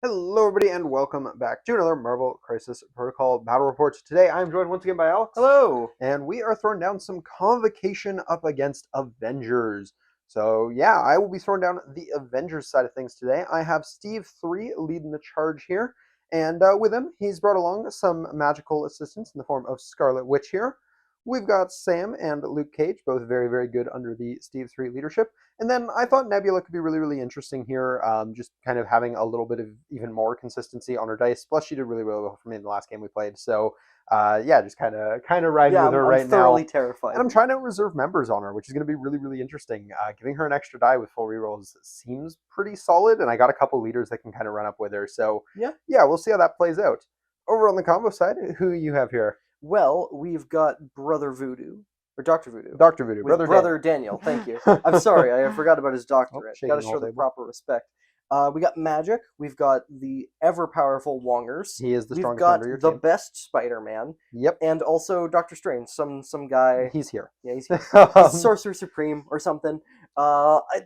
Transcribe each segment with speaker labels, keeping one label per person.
Speaker 1: Hello, everybody, and welcome back to another Marvel Crisis Protocol Battle Report. Today, I'm joined once again by Alex.
Speaker 2: Hello!
Speaker 1: And we are throwing down some Convocation up against Avengers. So, yeah, I will be throwing down the Avengers side of things today. I have Steve 3 leading the charge here. And with him, he's brought along some magical assistants in the form of Scarlet Witch here. We've got Sam and Luke Cage, both very, very good under the Steve 3 leadership. And then I thought Nebula could be really, really interesting here, just kind of having a little bit of even more consistency on her dice. Plus, she did really, really well for me in the last game we played. So, yeah, just kind of riding with her
Speaker 2: I'm
Speaker 1: right
Speaker 2: thoroughly
Speaker 1: now.
Speaker 2: terrified.
Speaker 1: And I'm trying to reserve members on her, which is going to be really, really interesting. Giving her an extra die with full rerolls seems pretty solid, and I got a couple leaders that can kind of run up with her. So, yeah, we'll see how that plays out. Over on the combo side, who you have here?
Speaker 2: Well, we've got Brother Voodoo, or Dr. Voodoo.
Speaker 1: Dr. Voodoo,
Speaker 2: with Brother Daniel. Thank you. I'm sorry, I forgot about his doctorate. Got to show the proper respect. We got Magik. We've got the ever-powerful Wongers.
Speaker 1: He is the strongest
Speaker 2: member
Speaker 1: of your
Speaker 2: the
Speaker 1: team.
Speaker 2: best Spider-Man.
Speaker 1: Yep.
Speaker 2: And also Doctor Strange, some guy.
Speaker 1: He's here.
Speaker 2: Yeah, he's here. He's Sorcerer Supreme or something.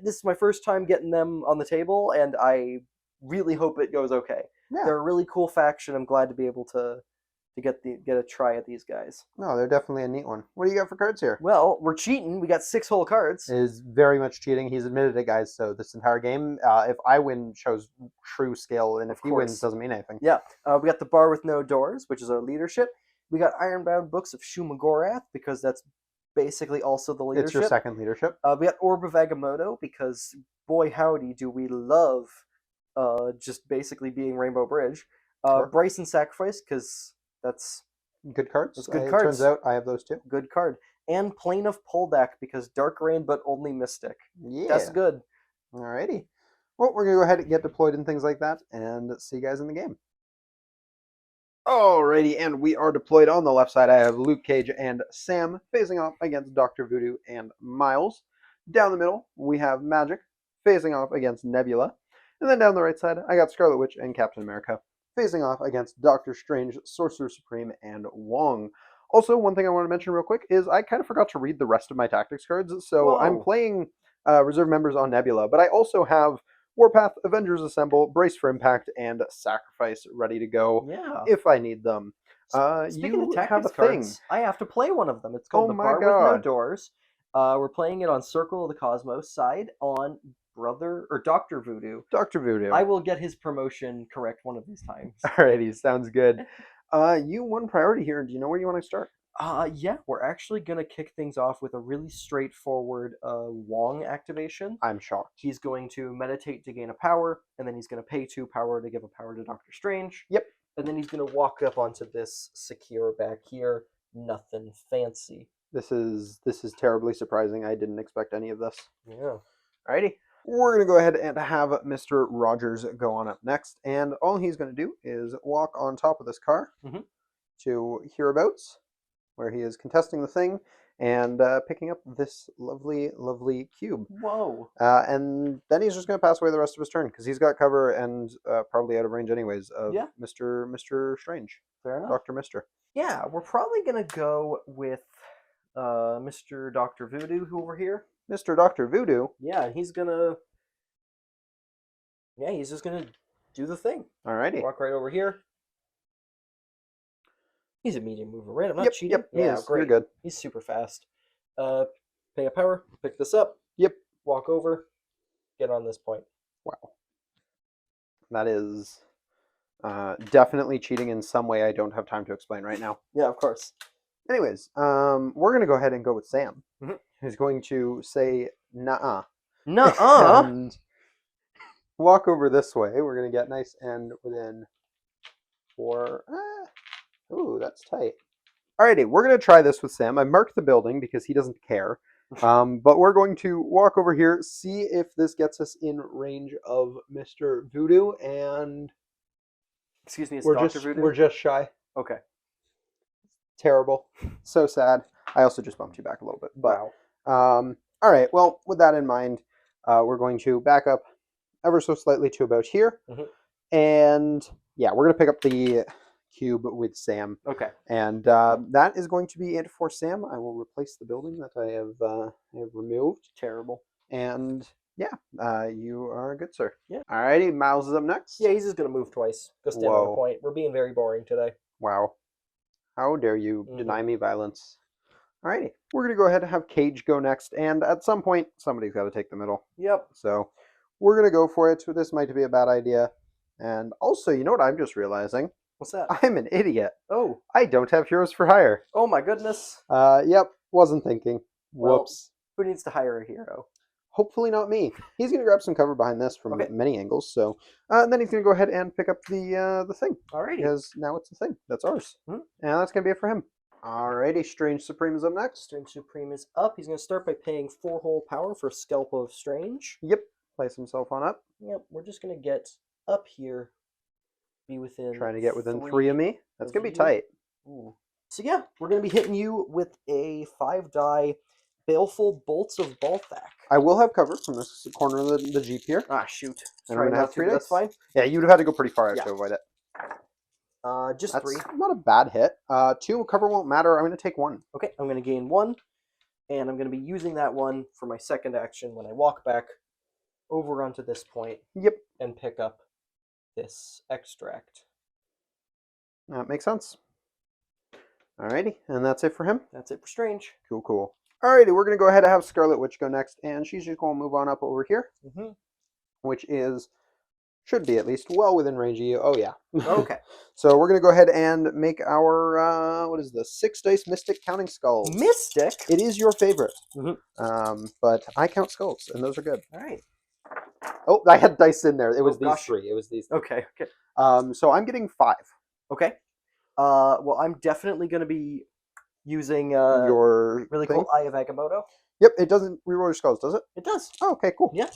Speaker 2: This is my first time getting them on the table, and I really hope it goes okay. Yeah. They're a really cool faction. I'm glad to be able to get a try at these guys.
Speaker 1: No, they're definitely a neat one. What do you got for cards here?
Speaker 2: Well, we're cheating. We got 6 whole cards.
Speaker 1: It is very much cheating. He's admitted it, guys. So this entire game, if I win, shows true skill, and if he wins, doesn't mean anything.
Speaker 2: Yeah. We got the Bar with No Doors, which is our leadership. We got Ironbound Books of Shumagorath, because that's basically also the leadership.
Speaker 1: It's your second leadership.
Speaker 2: We got Orb of Agamotto, because boy howdy do we love just basically being Rainbow Bridge. Sure. Bryson Sacrifice, because that's
Speaker 1: good cards.
Speaker 2: That's good cards.
Speaker 1: Turns out I have those too.
Speaker 2: Good card. And Plane of Poldak, because Dark Rain, but only Mystic.
Speaker 1: Yeah.
Speaker 2: That's good.
Speaker 1: Alrighty. Well, we're going to go ahead and get deployed and things like that, and see you guys in the game. Alrighty, and we are deployed. On the left side, I have Luke Cage and Sam facing off against Dr. Voodoo and Miles. Down the middle, we have Magik facing off against Nebula. And then down the right side, I got Scarlet Witch and Captain America facing off against Doctor Strange, Sorcerer Supreme, and Wong. Also, one thing I want to mention real quick is I kind of forgot to read the rest of my tactics cards. So whoa. I'm playing reserve members on Nebula, but I also have Warpath, Avengers Assemble, Brace for Impact, and Sacrifice ready to go if I need them.
Speaker 2: Speaking of tactics cards, I have to play one of them. It's called the Bar with No Doors. We're playing it on Circle of the Cosmos side on Brother or Dr. Voodoo.
Speaker 1: Dr. Voodoo.
Speaker 2: I will get his promotion correct one of these times.
Speaker 1: Alrighty, sounds good. You won priority here. Do you know where you want to start?
Speaker 2: Yeah, we're actually gonna kick things off with a really straightforward Wong activation.
Speaker 1: I'm shocked.
Speaker 2: He's going to meditate to gain a power, and then he's gonna pay 2 power to give a power to Doctor Strange.
Speaker 1: Yep.
Speaker 2: And then he's gonna walk up onto this secure back here. Nothing fancy.
Speaker 1: This is terribly surprising. I didn't expect any of this.
Speaker 2: Yeah.
Speaker 1: Alrighty. We're going to go ahead and have Mr. Rogers go on up next. And all he's going to do is walk on top of this car to Hereabouts, where he is contesting the thing and picking up this lovely, lovely cube.
Speaker 2: Whoa.
Speaker 1: And then he's just going to pass away the rest of his turn, because he's got cover and probably out of range anyways of Mr. Strange.
Speaker 2: Fair enough.
Speaker 1: Dr. Mister.
Speaker 2: Yeah, we're probably going to go with Mr. Dr. Voodoo over here.
Speaker 1: Mr. Dr. Voodoo?
Speaker 2: Yeah, he's gonna... Yeah, he's just gonna do the thing.
Speaker 1: Alrighty.
Speaker 2: Walk right over here. He's a medium mover, right? I'm not cheating?
Speaker 1: Yep, yeah, great. You're good.
Speaker 2: He's super fast. Pay a power, pick this up.
Speaker 1: Yep.
Speaker 2: Walk over, get on this point.
Speaker 1: Wow. That is definitely cheating in some way I don't have time to explain right now.
Speaker 2: Yeah, of course.
Speaker 1: Anyways, we're going to go ahead and go with Sam. Who's going to say nuh-uh.
Speaker 2: Nuh-uh?
Speaker 1: And walk over this way. We're going to get nice and within 4. Ooh, that's tight. Alrighty, we're going to try this with Sam. I marked the building because he doesn't care. But we're going to walk over here, see if this gets us in range of Mr. Voodoo, and...
Speaker 2: Excuse me, it's Dr. Voodoo?
Speaker 1: We're just shy.
Speaker 2: Okay.
Speaker 1: Terrible. So sad. I also just bumped you back a little bit. But, wow. All right, well, with that in mind, we're going to back up ever so slightly to about here. And, yeah, we're going to pick up the cube with Sam.
Speaker 2: Okay.
Speaker 1: And that is going to be it for Sam. I will replace the building that I have removed.
Speaker 2: Terrible.
Speaker 1: And, You are good, sir.
Speaker 2: Yeah.
Speaker 1: Alrighty, Miles is up next.
Speaker 2: Yeah, he's just gonna move twice. Go stand on the
Speaker 1: Whoa.
Speaker 2: point. We're being very boring today.
Speaker 1: Wow. How dare you deny me violence? Alrighty, we're gonna go ahead and have Cage go next, and at some point, somebody's got to take the middle.
Speaker 2: Yep.
Speaker 1: So we're gonna go for it. This might be a bad idea. And also, you know what I'm just realizing?
Speaker 2: What's that?
Speaker 1: I'm an idiot.
Speaker 2: Oh.
Speaker 1: I don't have Heroes for Hire.
Speaker 2: Oh my goodness.
Speaker 1: Yep, wasn't thinking.
Speaker 2: Well,
Speaker 1: Whoops.
Speaker 2: who needs to hire a hero?
Speaker 1: Hopefully not me. He's gonna grab some cover behind this from
Speaker 2: Okay.
Speaker 1: many angles. So, and then he's gonna go ahead and pick up the thing.
Speaker 2: Alrighty.
Speaker 1: Because now it's a thing. That's ours.
Speaker 2: Hmm.
Speaker 1: And that's gonna be it for him. Alrighty, Strange Supreme is up next.
Speaker 2: Strange Supreme is up. He's going to start by paying 4 whole power for Scalp of Strange.
Speaker 1: Yep. Place himself on up.
Speaker 2: Yep. We're just going to get up here. Be within.
Speaker 1: Trying to get within 3 of me. That's gonna be tight.
Speaker 2: Ooh. So yeah, we're going to be hitting you with a 5-die Baleful Bolts of Balthak.
Speaker 1: I will have cover from this corner of the Jeep here.
Speaker 2: Ah, shoot.
Speaker 1: And I'm gonna have 3 dice.
Speaker 2: That's fine.
Speaker 1: Yeah, you'd have had to go pretty far to avoid it.
Speaker 2: Just
Speaker 1: That's
Speaker 2: 3.
Speaker 1: not a bad hit. 2 cover won't matter. I'm gonna take 1.
Speaker 2: Okay, I'm going to gain 1, and I'm going to be using that 1 for my second action when I walk back over onto this point.
Speaker 1: Yep.
Speaker 2: And pick up this extract.
Speaker 1: That makes sense. Alrighty, and that's it for him.
Speaker 2: That's it for Strange.
Speaker 1: Cool, cool. Alrighty, we're gonna go ahead and have Scarlet Witch go next, and she's just gonna move on up over here, which should be at least well within range of you. Oh yeah.
Speaker 2: Okay.
Speaker 1: So we're gonna go ahead and make our what is this? 6 dice Mystic counting skulls.
Speaker 2: Mystic.
Speaker 1: It is your favorite. But I count skulls, and those are good.
Speaker 2: All right.
Speaker 1: Oh, I had dice in there. It was these
Speaker 2: gosh.
Speaker 1: 3. It was these 3.
Speaker 2: Okay. Okay.
Speaker 1: So I'm getting 5.
Speaker 2: Okay. Well, I'm definitely going to be using
Speaker 1: Your
Speaker 2: really
Speaker 1: thing?
Speaker 2: cool Eye of Agamotto.
Speaker 1: Yep, it doesn't reroll your skulls, does it?
Speaker 2: It does.
Speaker 1: Oh, okay, cool.
Speaker 2: Yeah.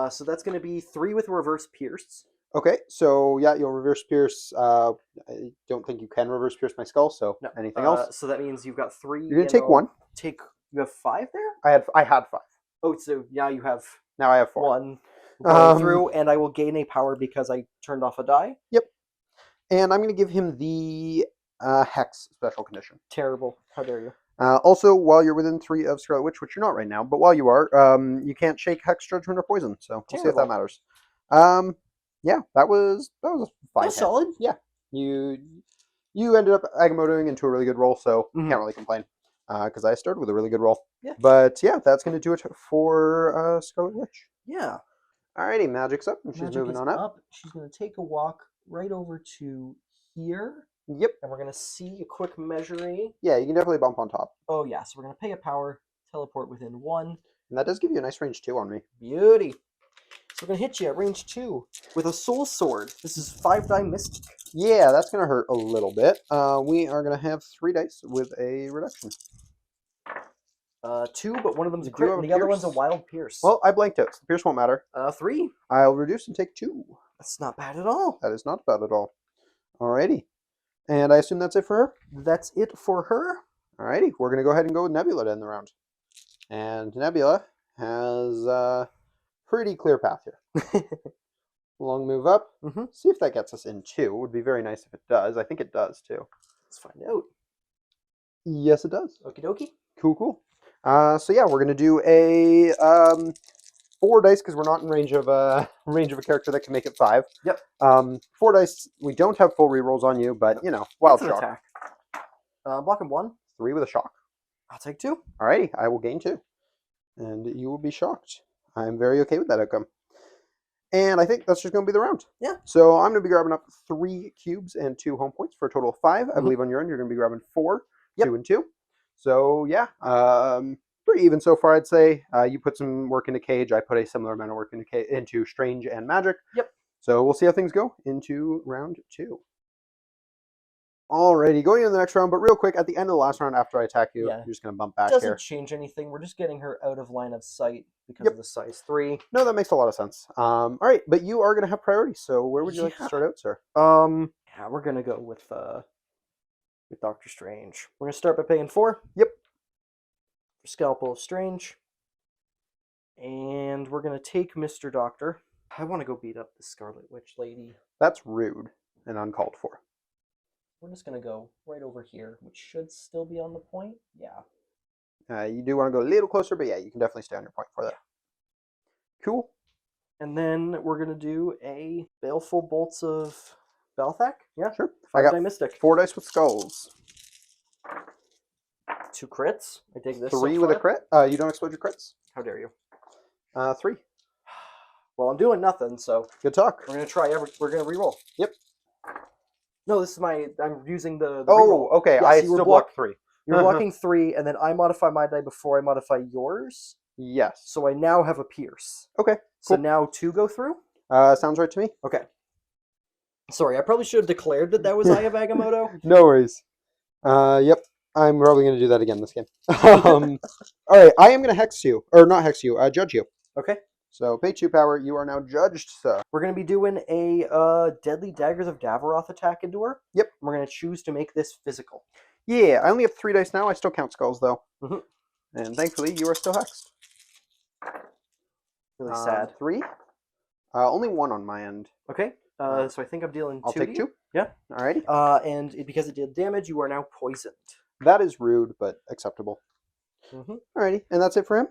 Speaker 2: So that's going to be 3 with Reverse Pierce.
Speaker 1: Okay, so yeah, you'll reverse pierce. I don't think you can reverse pierce my skull. So
Speaker 2: No.
Speaker 1: anything else?
Speaker 2: So that means you've got 3.
Speaker 1: You're gonna take 1.
Speaker 2: You have 5 there.
Speaker 1: I had 5.
Speaker 2: Oh, so now you have
Speaker 1: Now I have 4.
Speaker 2: 1 going through, and I will gain a power because I turned off a die.
Speaker 1: Yep. And I'm gonna give him the hex special condition.
Speaker 2: Terrible. How dare you?
Speaker 1: Also, while you're within 3 of Scarlet Witch, which you're not right now, but while you are, you can't shake Hex, Judgment, or Poison. So we'll see if that matters. Yeah, that was a 5
Speaker 2: That's
Speaker 1: hit.
Speaker 2: solid.
Speaker 1: Yeah, you ended up Agamottoing into a really good roll, so can't really complain. Because I started with a really good roll.
Speaker 2: Yeah.
Speaker 1: But yeah, that's going to do it for Scarlet Witch.
Speaker 2: Yeah.
Speaker 1: Alrighty, Magic's up, and she's
Speaker 2: Magic
Speaker 1: moving
Speaker 2: is
Speaker 1: on up.
Speaker 2: She's going to take a walk right over to here.
Speaker 1: Yep.
Speaker 2: And we're going to see a quick measuring.
Speaker 1: Yeah, you can definitely bump on top.
Speaker 2: Oh, yeah. So we're going to pay a power, teleport within 1.
Speaker 1: And that does give you a nice range 2 on me.
Speaker 2: Beauty. So we're going to hit you at range 2 with a Soul Sword. This is 5-die Mystic.
Speaker 1: Yeah, that's going to hurt a little bit. We are going to have 3 dice with a reduction.
Speaker 2: 2, but one of them's a
Speaker 1: You do
Speaker 2: crit,
Speaker 1: have
Speaker 2: and
Speaker 1: a
Speaker 2: the other
Speaker 1: pierce?
Speaker 2: one's a Wild Pierce.
Speaker 1: Well, I blanked it. So the pierce won't matter.
Speaker 2: 3.
Speaker 1: I'll reduce and take 2.
Speaker 2: That's not bad at all.
Speaker 1: That is not bad at all. Alrighty. And I assume that's it for her?
Speaker 2: That's it for her.
Speaker 1: Alrighty. We're going to go ahead and go with Nebula to end the round. And Nebula has a pretty clear path here. Long move up. See if that gets us in 2. It would be very nice if it does. I think it does, too.
Speaker 2: Let's find out.
Speaker 1: Yes, it does.
Speaker 2: Okie dokie.
Speaker 1: Cool, cool. So yeah, we're going to do a 4 dice because we're not in range of a character that can make it 5.
Speaker 2: Yep.
Speaker 1: 4 dice. We don't have full rerolls on you, but you know, wild
Speaker 2: That's an
Speaker 1: shock.
Speaker 2: attack. Blocking 1.
Speaker 1: 3 with a shock.
Speaker 2: I'll take 2.
Speaker 1: Alrighty, I will gain 2, and you will be shocked. I'm very okay with that outcome. And I think that's just going to be the round.
Speaker 2: Yeah.
Speaker 1: So I'm going to be grabbing up 3 cubes and 2 home points for a total of 5. I believe on your end you're going to be grabbing 4, 2 and 2. So yeah, pretty even so far, I'd say. You put some work into Cage. I put a similar amount of work into Strange and Magic.
Speaker 2: Yep.
Speaker 1: So we'll see how things go into round 2. Alrighty, going into the next round, but real quick, at the end of the last round after I attack you, you're just going to bump back
Speaker 2: Doesn't
Speaker 1: here.
Speaker 2: change anything. We're just getting her out of line of sight because of the size 3.
Speaker 1: No, that makes a lot of sense. Alright, but you are going to have priority, so where would you like to start out, sir?
Speaker 2: Yeah, we're going to go with Doctor Strange. We're going to start by paying 4.
Speaker 1: Yep.
Speaker 2: For Scalpel of Strange. And we're going to take Mr. Doctor. I want to go beat up the Scarlet Witch lady.
Speaker 1: That's rude and uncalled for.
Speaker 2: We're just going to go right over here, which should still be on the point. Yeah.
Speaker 1: You do want to go a little closer, but yeah, you can definitely stay on your point for that. Cool.
Speaker 2: And then we're going to do a Baleful Bolts of Balthak. Yeah,
Speaker 1: Sure.
Speaker 2: 5-die Mystic.
Speaker 1: 4 dice with skulls.
Speaker 2: 2 crits. I take this
Speaker 1: 3
Speaker 2: so
Speaker 1: with a
Speaker 2: far.
Speaker 1: crit. You don't explode your crits.
Speaker 2: How dare you?
Speaker 1: 3.
Speaker 2: Well, I'm doing nothing, so
Speaker 1: Good talk.
Speaker 2: we're gonna try. We're gonna reroll.
Speaker 1: Yep.
Speaker 2: No, this is my. I'm using the
Speaker 1: Oh,
Speaker 2: reroll.
Speaker 1: okay.
Speaker 2: Yes,
Speaker 1: I
Speaker 2: you were
Speaker 1: still block 3.
Speaker 2: You're blocking 3, and then I modify my die before I modify yours.
Speaker 1: Yes.
Speaker 2: So I now have a pierce.
Speaker 1: Okay.
Speaker 2: So
Speaker 1: Cool.
Speaker 2: now 2 go through.
Speaker 1: Sounds right to me.
Speaker 2: Okay. Sorry, I probably should have declared that was Eye of Agamotto.
Speaker 1: No worries. Yep. I'm probably going to do that again this game. All right. I am going to hex you. Or not hex you. Judge you.
Speaker 2: Okay.
Speaker 1: So pay 2 power. You are now judged, sir.
Speaker 2: We're going to be doing a Deadly Daggers of Davaroth attack into her.
Speaker 1: Yep.
Speaker 2: We're going to choose to make this physical.
Speaker 1: Yeah. I only have 3 dice now. I still count skulls, though.
Speaker 2: Mhm.
Speaker 1: And thankfully, you are still hexed.
Speaker 2: Really sad.
Speaker 1: 3. Only 1 on my end.
Speaker 2: Okay. So I think I'm dealing 2.
Speaker 1: I'll take 2.
Speaker 2: Yeah.
Speaker 1: Alrighty.
Speaker 2: And because it did damage, you are now poisoned.
Speaker 1: That is rude, but acceptable. Alrighty. And that's it for him?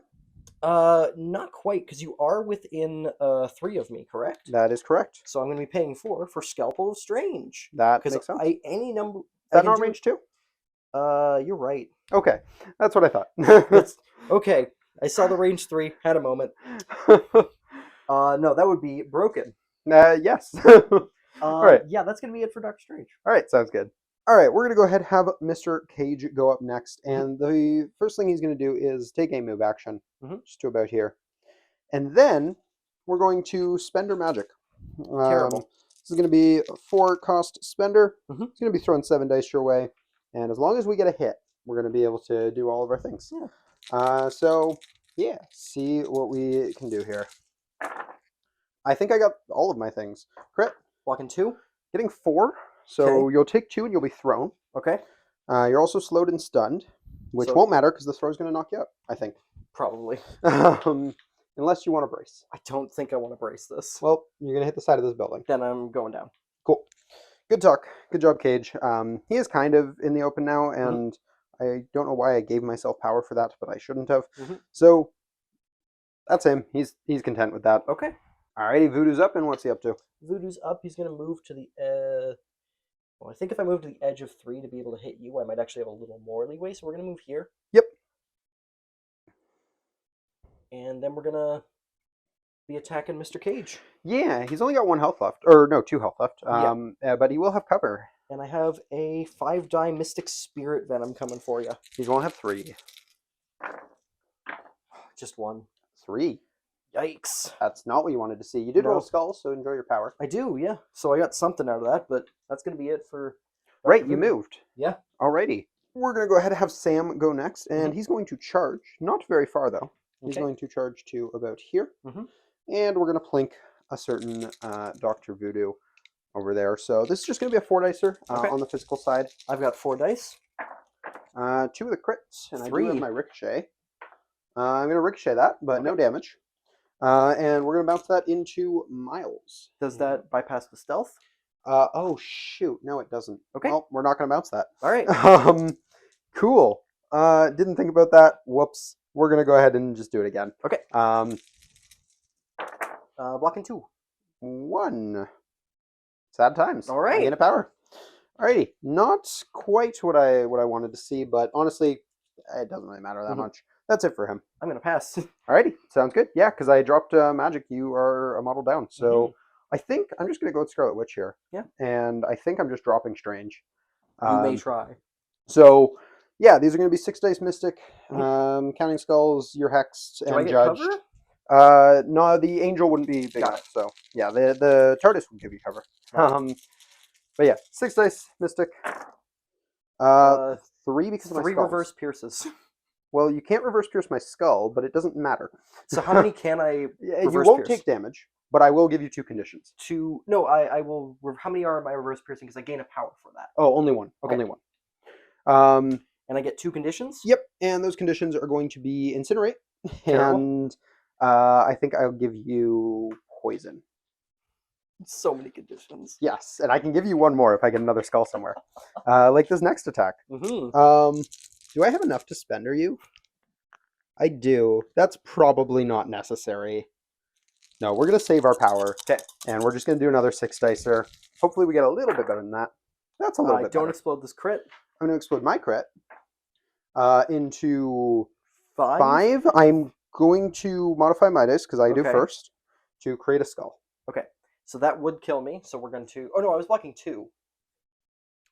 Speaker 2: Not quite, because you are within 3 of me, correct?
Speaker 1: That is correct.
Speaker 2: So I'm going to be paying 4 for Scalpel of Strange.
Speaker 1: That
Speaker 2: Because
Speaker 1: makes sense.
Speaker 2: any number.
Speaker 1: Is that not range 2?
Speaker 2: You're right.
Speaker 1: Okay. That's what I thought.
Speaker 2: Okay. I saw the range 3. Had a moment. No, that would be broken.
Speaker 1: Yes. All right.
Speaker 2: Yeah, that's going to be it for Doctor Strange.
Speaker 1: All right. Sounds good. All right. We're going to go ahead and have Mr. Cage go up next. And the first thing he's going to do is take a move action. Just to about here. And then we're going to spend our magic.
Speaker 2: Terrible.
Speaker 1: This is going to be a 4-cost spender.
Speaker 2: Mhm.
Speaker 1: It's going to be throwing 7 dice your way. And as long as we get a hit, we're going to be able to do all of our things.
Speaker 2: Yeah.
Speaker 1: So, yeah. See what we can do here. I think I got all of my things. Crit.
Speaker 2: Blocking 2.
Speaker 1: Getting 4. So
Speaker 2: Okay.
Speaker 1: you'll take 2 and you'll be thrown.
Speaker 2: Okay.
Speaker 1: You're also slowed and stunned, which
Speaker 2: So-
Speaker 1: won't matter because the throw is going to knock you out, I think.
Speaker 2: Probably.
Speaker 1: Unless you want to brace.
Speaker 2: I don't think I want to brace this.
Speaker 1: Well, you're going to hit the side of this building.
Speaker 2: Then I'm going down.
Speaker 1: Cool. Good talk. Good job, Cage. He is kind of in the open now, and I don't know why I gave myself power for that, but I shouldn't have. So that's him. He's content with that.
Speaker 2: Okay.
Speaker 1: Alrighty, Voodoo's up, and what's he up to?
Speaker 2: Voodoo's up. He's going to move to the... Well, I think if I move to the edge of 3 to be able to hit you, I might actually have a little more leeway. So we're going to move here.
Speaker 1: Yep.
Speaker 2: And then we're going to be attacking Mr. Cage.
Speaker 1: Yeah, he's only got 1 health left. Or, no, 2 health left.
Speaker 2: Yeah.
Speaker 1: But he will have cover.
Speaker 2: And I have a 5-die Mystic Spirit Venom coming for you.
Speaker 1: He's going to have 3.
Speaker 2: Just 1.
Speaker 1: 3.
Speaker 2: Yikes.
Speaker 1: That's not what you wanted to see. You did
Speaker 2: No.
Speaker 1: roll skulls, so enjoy your power.
Speaker 2: I do, yeah. So I got something out of that, but that's going to be it for...
Speaker 1: Right,
Speaker 2: Dr.
Speaker 1: you
Speaker 2: Voodoo.
Speaker 1: moved.
Speaker 2: Yeah.
Speaker 1: Alrighty. We're going to go ahead and have Sam go next, and he's going to charge. Not very far, though. He's
Speaker 2: Okay.
Speaker 1: going to charge to about here. And we're going to plink a certain Dr. Voodoo over there. So this is just going to be a 4-dicer on the physical side.
Speaker 2: I've got 4 dice.
Speaker 1: 2 with a crit, and I do
Speaker 2: 3.
Speaker 1: have my ricochet. I'm going to ricochet that, but no damage. And we're going to bounce that into Miles.
Speaker 2: Does that bypass the stealth?
Speaker 1: Oh, shoot. No, it doesn't.
Speaker 2: Okay.
Speaker 1: Well, we're not going to bounce that.
Speaker 2: All right.
Speaker 1: Cool. Didn't think about that. Whoops. We're going to go ahead and just do it again.
Speaker 2: Okay. Blocking 2.
Speaker 1: 1. Sad times.
Speaker 2: All right.
Speaker 1: Gain a power. Alrighty. Not quite what I wanted to see, but honestly, it doesn't really matter that much. That's it for him.
Speaker 2: I'm going to pass.
Speaker 1: Alrighty. Sounds good. Yeah, because I dropped Magik. You are a model down. So I think I'm just going to go with Scarlet Witch here.
Speaker 2: Yeah.
Speaker 1: And I think I'm just dropping Strange.
Speaker 2: You may try.
Speaker 1: So, yeah, these are going to be 6 dice Mystic. Counting skulls, you're hexed
Speaker 2: Do I
Speaker 1: and
Speaker 2: get
Speaker 1: judged.
Speaker 2: cover?
Speaker 1: No, the angel wouldn't be big
Speaker 2: Got
Speaker 1: enough. So, yeah, the TARDIS would give you cover. But yeah, 6 dice Mystic. 3 because of my
Speaker 2: 3
Speaker 1: skulls.
Speaker 2: reverse pierces.
Speaker 1: Well, you can't reverse pierce my skull, but it doesn't matter.
Speaker 2: So how many can I
Speaker 1: Yeah, you
Speaker 2: reverse
Speaker 1: won't
Speaker 2: pierce?
Speaker 1: take damage, but I will give you 2 conditions.
Speaker 2: No, I will... How many are my reverse piercing? Because I gain a power for that.
Speaker 1: Oh, only 1.
Speaker 2: Okay.
Speaker 1: Only 1.
Speaker 2: And I get 2 conditions?
Speaker 1: Yep, and those conditions are going to be Incinerate,
Speaker 2: Terrible.
Speaker 1: and I think I'll give you Poison.
Speaker 2: So many conditions.
Speaker 1: Yes, and I can give you 1 more if I get another skull somewhere. Like this next attack.
Speaker 2: Mm-hmm.
Speaker 1: Do I have enough to spend, or you? I do. That's probably not necessary. No, we're going to save our power.
Speaker 2: Okay.
Speaker 1: And we're just going to do another 6 dicer. Hopefully we get a little bit better than that. That's a little bit
Speaker 2: Don't
Speaker 1: better.
Speaker 2: explode this crit.
Speaker 1: I'm going to explode my crit into
Speaker 2: 5.
Speaker 1: 5. I'm going to modify my dice, because I do
Speaker 2: Okay.
Speaker 1: first, to create a skull.
Speaker 2: Okay. So that would kill me. So we're going to... Oh, no, I was blocking 2.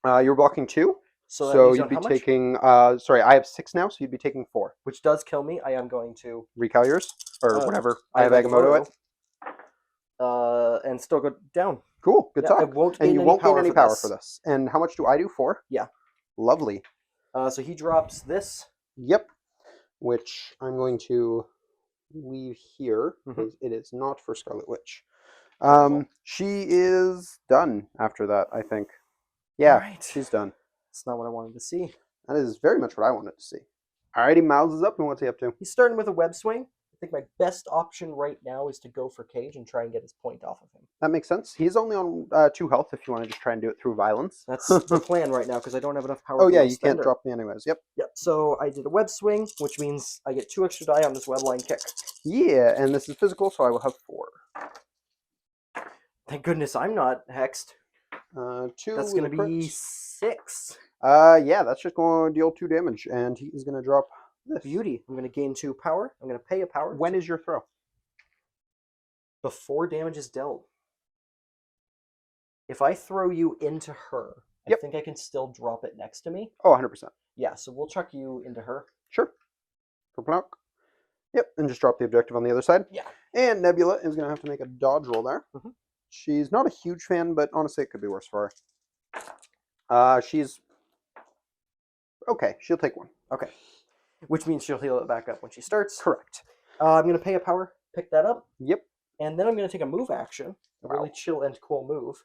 Speaker 1: You're blocking 2.
Speaker 2: So,
Speaker 1: So
Speaker 2: you'd
Speaker 1: you'd be taking... sorry, I have 6 now, so you'd be taking 4.
Speaker 2: Which does kill me. I am going to...
Speaker 1: Recal yours? Or whatever. I have
Speaker 2: Agamotto
Speaker 1: Agamotto it.
Speaker 2: And still go down.
Speaker 1: Cool. Good talk.
Speaker 2: I won't
Speaker 1: and
Speaker 2: gain
Speaker 1: you
Speaker 2: any
Speaker 1: won't
Speaker 2: power
Speaker 1: gain any
Speaker 2: for
Speaker 1: power
Speaker 2: this.
Speaker 1: for this. And how much do I do? 4?
Speaker 2: Yeah.
Speaker 1: Lovely.
Speaker 2: So he drops this.
Speaker 1: Yep. Which I'm going to leave here, because it is not for Scarlet Witch. She is done after that, I think. Yeah,
Speaker 2: Right.
Speaker 1: she's done.
Speaker 2: That's not what I wanted to see.
Speaker 1: That is very much what I wanted to see. Alrighty, Miles is up, and what's he up to?
Speaker 2: He's starting with a web swing. I think my best option right now is to go for Cage and try and get his point off of him.
Speaker 1: That makes sense. He's only on 2 health if you want to just try and do it through violence.
Speaker 2: That's the plan right now because I don't have enough power.
Speaker 1: Oh yeah, you can't drop me anyways. Yep.
Speaker 2: Yep. So I did a web swing, which means I get 2 extra die on this web line kick.
Speaker 1: Yeah, and this is physical, so I will have 4.
Speaker 2: Thank goodness I'm not hexed.
Speaker 1: 2.
Speaker 2: That's going to be 6.
Speaker 1: Yeah, that's just going to deal 2 damage, and he is going to drop this.
Speaker 2: Beauty. I'm going to gain 2 power. I'm going to pay a power.
Speaker 1: When is your throw?
Speaker 2: Before damage is dealt. If I throw you into her, I think I can still drop it next to me.
Speaker 1: Oh, 100%.
Speaker 2: Yeah, so we'll chuck you into her.
Speaker 1: Sure. Kerplunk. Yep, and just drop the objective on the other side.
Speaker 2: Yeah.
Speaker 1: And Nebula is going to have to make a dodge roll there. She's not a huge fan, but honestly, it could be worse for her. She's... Okay, she'll take 1.
Speaker 2: Okay. Which means she'll heal it back up when she starts.
Speaker 1: Correct.
Speaker 2: I'm going to pay a power, pick that up.
Speaker 1: Yep.
Speaker 2: And then I'm going to take a move action, a really chill and cool move,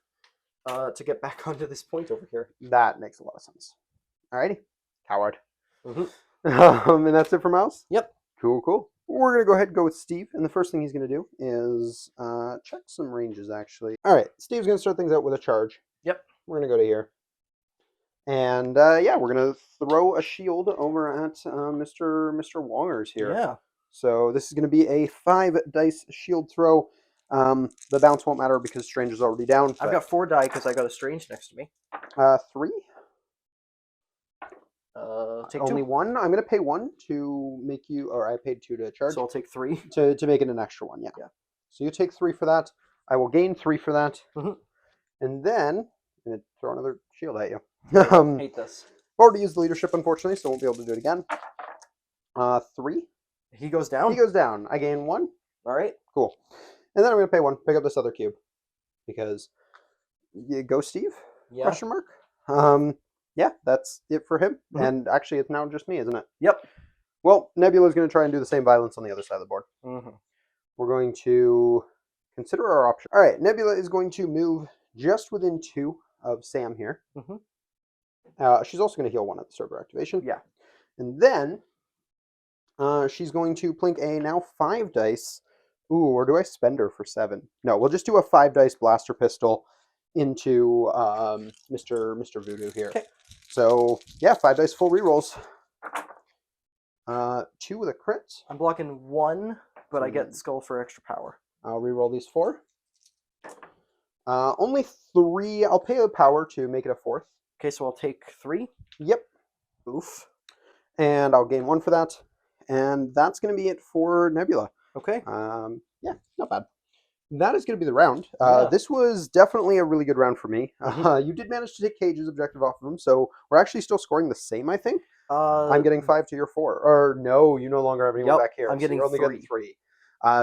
Speaker 2: to get back onto this point over here.
Speaker 1: That makes a lot of sense. Alrighty. Coward.
Speaker 2: Mm-hmm.
Speaker 1: And that's it for Miles?
Speaker 2: Yep.
Speaker 1: Cool, cool. We're going to go ahead and go with Steve. And the first thing he's going to do is check some ranges, actually. Alright, Steve's going to start things out with a charge.
Speaker 2: Yep.
Speaker 1: We're going to go to here. And yeah, we're going to throw a shield over at Mr. Wongers here.
Speaker 2: Yeah.
Speaker 1: So this is going to be a 5 dice shield throw. The bounce won't matter because Strange is already down.
Speaker 2: I've got 4 die because I got a Strange next to me.
Speaker 1: 3?
Speaker 2: Take
Speaker 1: Only
Speaker 2: 2.
Speaker 1: 1? I'm going to pay 1 to make you... Or I paid 2 to charge.
Speaker 2: So I'll take 3.
Speaker 1: To make it an extra 1, yeah. So you take 3 for that. I will gain 3 for that. And then... I'm going to throw another shield at you.
Speaker 2: Hate this.
Speaker 1: Already used leadership, unfortunately, so won't be able to do it again. 3.
Speaker 2: He goes down?
Speaker 1: He goes down. I gain 1.
Speaker 2: All right.
Speaker 1: Cool. And then I'm going to pay 1. Pick up this other cube. Because... You go, Steve?
Speaker 2: Yeah.
Speaker 1: Question mark? Yeah, that's it for him. And actually, it's now just me, isn't it?
Speaker 2: Yep.
Speaker 1: Well, Nebula's going to try and do the same violence on the other side of the board. We're going to consider our option. All right, Nebula is going to move just within 2 of Sam here. She's also going to heal 1 at the server activation.
Speaker 2: Yeah.
Speaker 1: And then she's going to plink a now 5 dice. Ooh, or do I spend her for 7? No, we'll just do a 5 dice blaster pistol into Mr. Voodoo here. Okay. So, yeah, 5 dice full rerolls. 2 with a crit.
Speaker 2: I'm blocking 1, but I get Skull for extra power.
Speaker 1: I'll reroll these 4. Only 3. I'll pay the power to make it a 4th.
Speaker 2: Okay, so I'll take 3.
Speaker 1: Yep.
Speaker 2: Oof.
Speaker 1: And I'll gain 1 for that. And that's going to be it for Nebula.
Speaker 2: Okay.
Speaker 1: Yeah, not bad. That is going to be the round.
Speaker 2: Yeah.
Speaker 1: This was definitely a really good round for me. You did manage to take Cage's objective off of him, so we're actually still scoring the same, I think. I'm getting 5 to your 4. Or no, you no longer have anyone back here.
Speaker 2: I'm getting
Speaker 1: you're only
Speaker 2: 3.
Speaker 1: getting 3.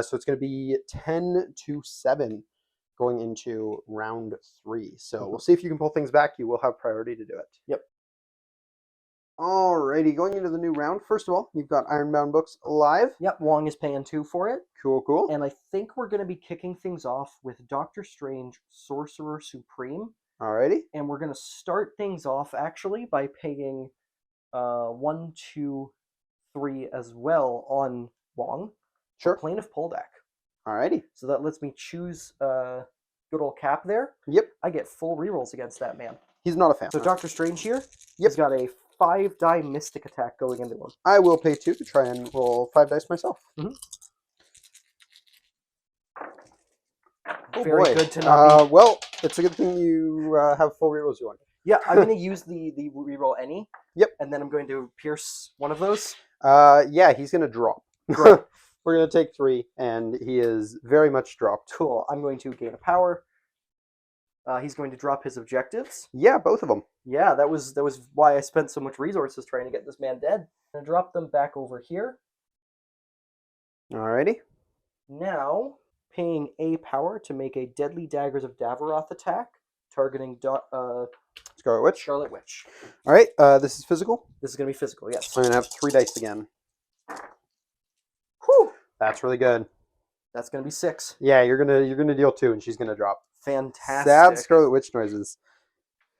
Speaker 1: So it's going to be 10 to 7 going into round 3. So we'll see if you can pull things back. You will have priority to do it.
Speaker 2: Yep.
Speaker 1: Alrighty, going into the new round. First of all, you've got Ironbound Books live.
Speaker 2: Yep, Wong is paying 2 for it.
Speaker 1: Cool, cool.
Speaker 2: And I think we're going to be kicking things off with Doctor Strange, Sorcerer Supreme.
Speaker 1: Alrighty.
Speaker 2: And we're going to start things off, actually, by paying 1, 2, 3 as well on Wong.
Speaker 1: Sure.
Speaker 2: Plane of Poldak.
Speaker 1: Alrighty.
Speaker 2: So that lets me choose good old Cap there.
Speaker 1: Yep.
Speaker 2: I get full rerolls against that man.
Speaker 1: He's not a fan.
Speaker 2: So Doctor Strange here,
Speaker 1: Yep.
Speaker 2: he's got a 5-die Mystic attack going into him.
Speaker 1: I will pay 2 to try and roll 5 dice myself.
Speaker 2: Mm-hmm.
Speaker 1: Oh
Speaker 2: Very
Speaker 1: boy.
Speaker 2: good to not be...
Speaker 1: Well, it's a good thing you have full rerolls you want.
Speaker 2: Yeah, I'm going to use the reroll any.
Speaker 1: Yep.
Speaker 2: And then I'm going to pierce one of those.
Speaker 1: Yeah, he's going to drop.
Speaker 2: Great.
Speaker 1: We're going to take 3, and he is very much dropped.
Speaker 2: Cool. I'm going to gain a power. He's going to drop his objectives.
Speaker 1: Yeah, both of them.
Speaker 2: Yeah, that was why I spent so much resources trying to get this man dead. I'm going to drop them back over here.
Speaker 1: Alrighty.
Speaker 2: Now, paying a power to make a Deadly Daggers of Davaroth attack, targeting
Speaker 1: Scarlet Witch.
Speaker 2: Scarlet Witch.
Speaker 1: Alright, this is physical.
Speaker 2: This is going to be physical, yes.
Speaker 1: I'm going to have 3 dice again.
Speaker 2: Whew!
Speaker 1: That's really good.
Speaker 2: That's going to be 6.
Speaker 1: Yeah, you're gonna deal 2, and she's going to drop.
Speaker 2: Fantastic.
Speaker 1: Sad Scarlet Witch noises.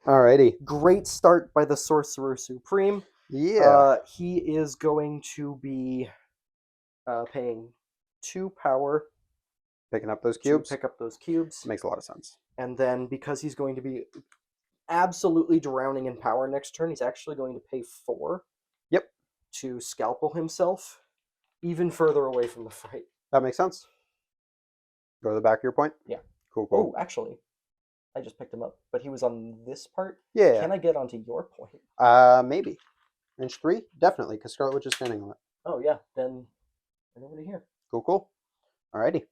Speaker 1: Alrighty.
Speaker 2: Great start by the Sorcerer Supreme.
Speaker 1: Yeah.
Speaker 2: He is going to be paying 2 power
Speaker 1: Picking up those cubes.
Speaker 2: to pick up those cubes.
Speaker 1: Makes a lot of sense.
Speaker 2: And then, because he's going to be absolutely drowning in power next turn, he's actually going to pay 4.
Speaker 1: Yep.
Speaker 2: To scalpel himself even further away from the fight.
Speaker 1: That makes sense. Go to the back of your point?
Speaker 2: Yeah.
Speaker 1: Cool, cool.
Speaker 2: Oh, actually, I just picked him up, but he was on this part.
Speaker 1: Yeah.
Speaker 2: Can I get onto your point?
Speaker 1: Maybe. Inch 3? Definitely, because Scarlet Witch is standing on it.
Speaker 2: Oh, yeah. Then right over to here.
Speaker 1: Cool, cool. Alrighty.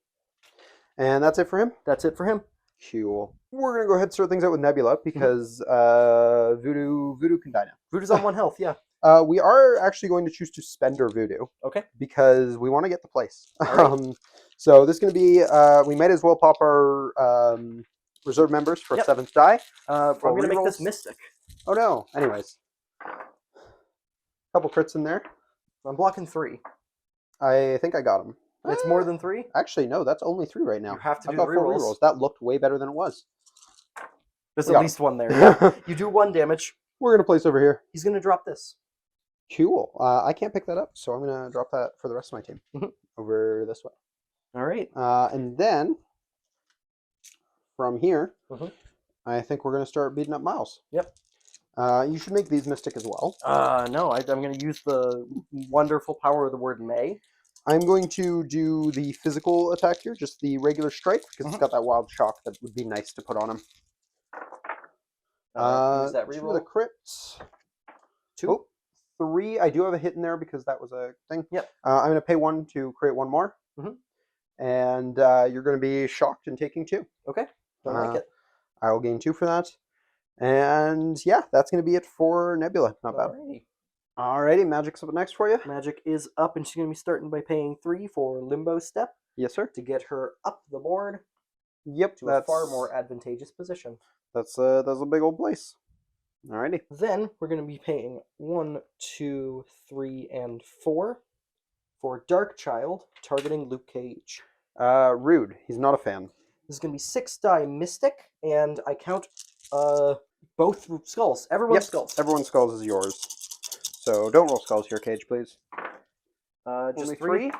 Speaker 1: And that's it for him?
Speaker 2: That's it for him.
Speaker 1: Cool. We're going to go ahead and start things out with Nebula, because Voodoo can die now.
Speaker 2: Voodoo's on 1 health, yeah.
Speaker 1: We are actually going to choose to spend our Voodoo.
Speaker 2: Okay.
Speaker 1: Because we want to get the place.
Speaker 2: Right.
Speaker 1: So this is going to be, we might as well pop our reserve members for a 7th die.
Speaker 2: I'm going to make this Mystic.
Speaker 1: Oh no. Anyways. Couple crits in there.
Speaker 2: I'm blocking 3.
Speaker 1: I think I got him.
Speaker 2: It's more than 3?
Speaker 1: Actually, no, that's only 3 right now.
Speaker 2: You have to
Speaker 1: I've
Speaker 2: do
Speaker 1: got
Speaker 2: the
Speaker 1: 4
Speaker 2: rerolls.
Speaker 1: rerolls. That looked way better than it was.
Speaker 2: There's
Speaker 1: We
Speaker 2: at
Speaker 1: got
Speaker 2: least 1 there. Yeah. You do 1 damage.
Speaker 1: We're going to place over here.
Speaker 2: He's going to drop this.
Speaker 1: Cool. I can't pick that up, so I'm going to drop that for the rest of my team. Over this way.
Speaker 2: All right.
Speaker 1: And then, from here, I think we're going to start beating up Miles.
Speaker 2: Yep.
Speaker 1: You should make these Mystic as well.
Speaker 2: No, I'm going to use the wonderful power of the word may.
Speaker 1: I'm going to do the physical attack here, just the regular strike, because it's got that wild shock that would be nice to put on him.
Speaker 2: Use that
Speaker 1: 2
Speaker 2: reroll.
Speaker 1: of the crits.
Speaker 2: 2.
Speaker 1: Oh, 3. I do have a hit in there because that was a thing.
Speaker 2: Yep.
Speaker 1: I'm going to pay 1 to create 1 more. And you're going to be shocked and taking 2.
Speaker 2: Okay. Don't like it.
Speaker 1: I will gain 2 for that. And yeah, that's going to be it for Nebula. Not bad. Alrighty, Magik's up next for you.
Speaker 2: Magik is up, and she's going to be starting by paying 3 for Limbo Step.
Speaker 1: Yes, sir.
Speaker 2: To get her up the board.
Speaker 1: Yep,
Speaker 2: to a far more advantageous position.
Speaker 1: That's a big old place. Alrighty.
Speaker 2: Then we're going to be paying 1, 2, 3, and 4 for Dark Child, targeting Luke Cage.
Speaker 1: Rude. He's not a fan.
Speaker 2: This is going to be 6 die Mystic, and I count both skulls. Everyone's skulls.
Speaker 1: Everyone's skulls is yours. So don't roll skulls here, Cage, please.
Speaker 2: Just
Speaker 1: Only
Speaker 2: 3?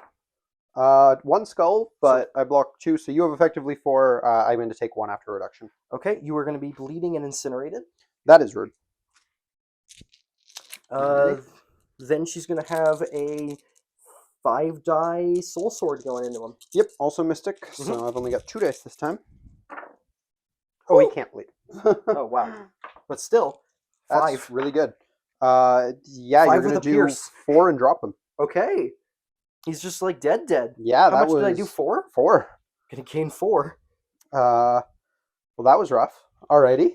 Speaker 1: 1 skull, but I blocked 2, so you have effectively 4. I'm going to take 1 after reduction.
Speaker 2: Okay, you are going to be bleeding and incinerated.
Speaker 1: That is rude.
Speaker 2: Then she's going to have a 5 die Soul Sword going into him.
Speaker 1: Yep, also Mystic, so I've only got 2 dice this time. Oh, he can't bleed.
Speaker 2: Oh, wow. But still, 5.
Speaker 1: That's really good. Yeah, you're going to do 4 and drop him.
Speaker 2: Okay. He's just like dead.
Speaker 1: Yeah,
Speaker 2: How much did I do? 4?
Speaker 1: 4.
Speaker 2: Gonna gain 4.
Speaker 1: Well, that was rough. Alrighty.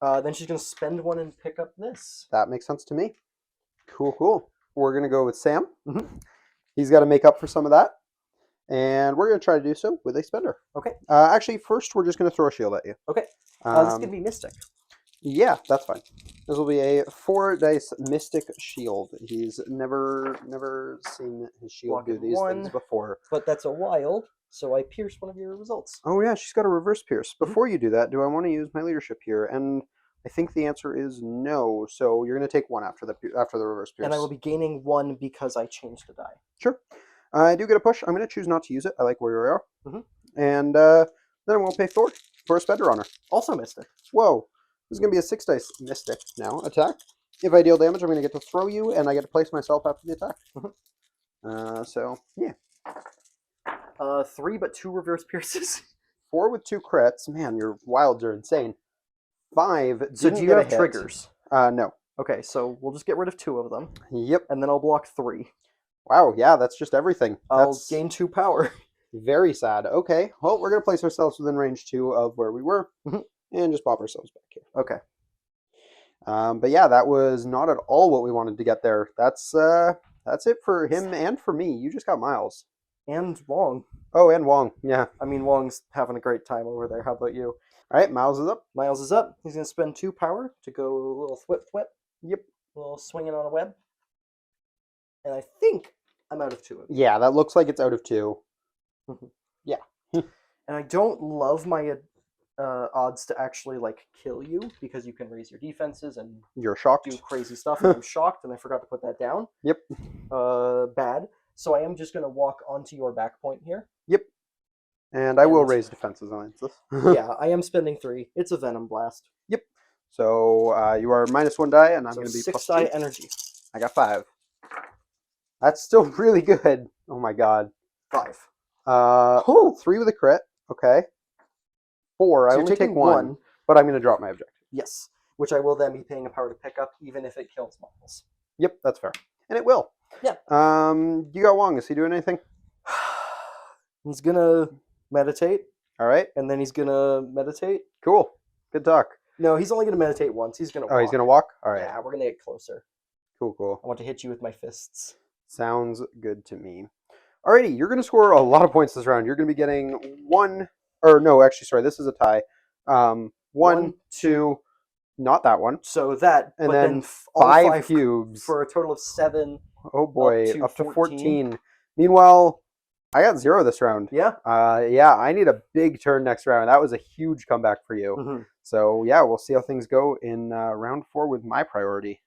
Speaker 2: Then she's gonna spend 1 and pick up this.
Speaker 1: That makes sense to me. Cool. We're gonna go with Sam. He's got to make up for some of that, and we're gonna try to do so with a spender.
Speaker 2: Okay.
Speaker 1: Actually, first we're just gonna throw a shield at you.
Speaker 2: Okay. This is gonna be Mystic.
Speaker 1: Yeah, that's fine. This will be a 4 dice Mystic shield. He's never seen his shield do these things before.
Speaker 2: But that's a wild, so I pierce one of your results.
Speaker 1: Oh yeah, she's got a reverse pierce. Before you do that, do I want to use my leadership here? And I think the answer is no. So you're going to take 1 after the reverse pierce.
Speaker 2: And I will be gaining 1 because I changed the die.
Speaker 1: Sure. I do get a push. I'm going to choose not to use it. I like where we are. And then I'm going to pay 4 for a spender on her.
Speaker 2: Also Mystic.
Speaker 1: Whoa. This is going to be a 6 dice Mystic now. Attack. If I deal damage, I'm going to get to throw you, and I get to place myself after the attack. So, yeah.
Speaker 2: 3, but 2 reverse pierces.
Speaker 1: 4 with 2 crits. Man, your wilds are insane. 5
Speaker 2: So
Speaker 1: didn't
Speaker 2: do you
Speaker 1: get a
Speaker 2: have
Speaker 1: hit.
Speaker 2: triggers?
Speaker 1: No.
Speaker 2: Okay, so we'll just get rid of 2 of them.
Speaker 1: Yep.
Speaker 2: And then I'll block 3.
Speaker 1: Wow, yeah, that's just everything.
Speaker 2: I'll
Speaker 1: That's
Speaker 2: gain 2 power.
Speaker 1: very sad. Okay, well, we're going to place ourselves within range 2 of where we were, and just pop ourselves back here.
Speaker 2: Okay.
Speaker 1: But yeah, that was not at all what we wanted to get there. That's it for him and for me. You just got Miles.
Speaker 2: And Wong.
Speaker 1: Oh, and Wong, yeah.
Speaker 2: I mean, Wong's having a great time over there. How about you?
Speaker 1: All right, Miles is up.
Speaker 2: Miles is up. He's going to spend 2 power to go a little thwip.
Speaker 1: Yep.
Speaker 2: A little swinging on a web. And I think I'm out of 2 of them.
Speaker 1: Yeah, that looks like it's out of 2. Yeah.
Speaker 2: And I don't love my odds to actually like kill you because you can raise your defenses and
Speaker 1: You're shocked.
Speaker 2: do crazy stuff. And I'm shocked, and I forgot to put that down.
Speaker 1: Yep.
Speaker 2: Bad. So I am just going to walk onto your back point here.
Speaker 1: Yep. And I will raise defenses on this.
Speaker 2: Yeah, I am spending 3. It's a Venom Blast.
Speaker 1: Yep. So you are -1 die, and I'm
Speaker 2: So
Speaker 1: going to be
Speaker 2: 6
Speaker 1: +2.
Speaker 2: die energy.
Speaker 1: I got 5. That's still really good. Oh my god.
Speaker 2: 5.
Speaker 1: 3 with a crit. Okay. 4.
Speaker 2: So
Speaker 1: I
Speaker 2: you're
Speaker 1: only
Speaker 2: taking
Speaker 1: take 1, but I'm going to drop my objective.
Speaker 2: Yes, which I will then be paying a power to pick up, even if it kills Miles.
Speaker 1: Yep, that's fair. And it will.
Speaker 2: Yeah.
Speaker 1: You got Wong. Is he doing anything?
Speaker 2: He's gonna meditate,
Speaker 1: All right.
Speaker 2: and then he's gonna meditate.
Speaker 1: Cool. Good talk.
Speaker 2: No, he's only gonna meditate once. He's gonna walk.
Speaker 1: Oh, he's going to walk? All right.
Speaker 2: Yeah, we're gonna get closer.
Speaker 1: Cool.
Speaker 2: I want to hit you with my fists.
Speaker 1: Sounds good to me. Alrighty, you're going to score a lot of points this round. You're going to be getting 1, or no, actually, sorry, this is a tie. 1, 2, not that one.
Speaker 2: So that,
Speaker 1: And
Speaker 2: but
Speaker 1: then
Speaker 2: all
Speaker 1: 5 cubes.
Speaker 2: for a total of 7.
Speaker 1: Oh boy,
Speaker 2: up
Speaker 1: up
Speaker 2: to
Speaker 1: to
Speaker 2: 14.
Speaker 1: 14. Meanwhile, I got 0 this round.
Speaker 2: Yeah.
Speaker 1: Yeah, I need a big turn next round. That was a huge comeback for you.
Speaker 2: Mm-hmm.
Speaker 1: So yeah, we'll see how things go in round 4 with my priority.